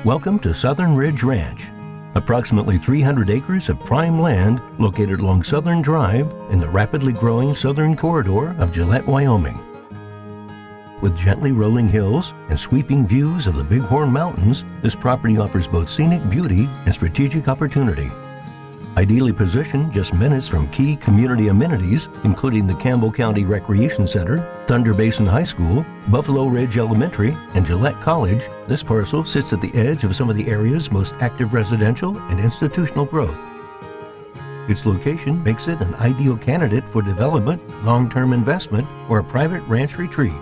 Welcome to Southern Ridge Ranch, approximately 300 acres of prime land located along Southern Drive in the rapidly growing southern corridor of Gillette, Wyoming. With gently rolling hills and sweeping views of the Bighorn Mountains, this property offers both scenic beauty and strategic opportunity. Ideally positioned just minutes from key community amenities, including the Campbell County Recreation Center, Thunder Basin High School, Buffalo Ridge Elementary, and Gillette College, this parcel sits at the edge of some of the area's most active residential and institutional growth. Its location makes it an ideal candidate for development, long-term investment, or a private ranch retreat.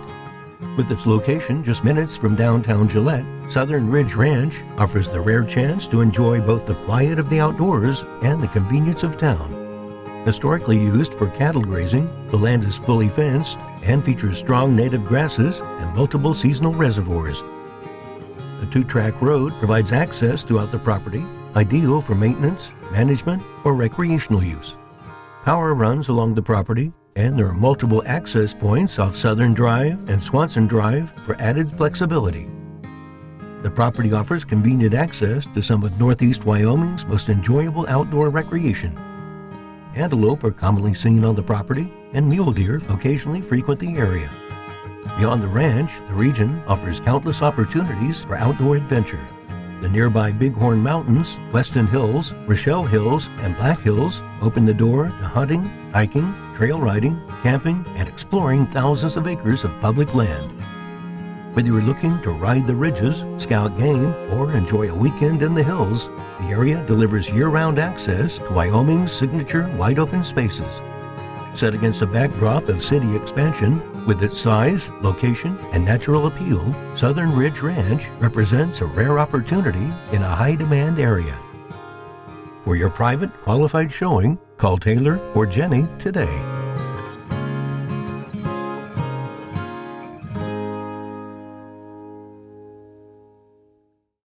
With its location just minutes from downtown Gillette, Southern Ridge Ranch offers the rare chance to enjoy both the quiet of the outdoors and the convenience of town. Historically used for cattle grazing, the land is fully fenced and features strong native grasses and multiple seasonal reservoirs. A two-track road provides access throughout the property, ideal for maintenance, management, or recreational use. Power runs along the property, and there are multiple access points off Southern Drive and Swanson Drive for added flexibility. The property offers convenient access to some of Northeast Wyoming's most enjoyable outdoor recreation. Antelope are commonly seen on the property, and mule deer occasionally frequent the area. Beyond the ranch, the region offers countless opportunities for outdoor adventure. The nearby Bighorn Mountains, Weston Hills, Rochelle Hills, and Black Hills open the door to hunting, hiking, trail riding, camping, and exploring thousands of acres of public land. Whether you're looking to ride the ridges, scout game, or enjoy a weekend in the hills, the area delivers year-round access to Wyoming's signature wide-open spaces. Set against a backdrop of city expansion, with its size, location, and natural appeal, Southern Ridge Ranch represents a rare opportunity in a high-demand area. For your private, qualified showing, call Taylor or Jenny today.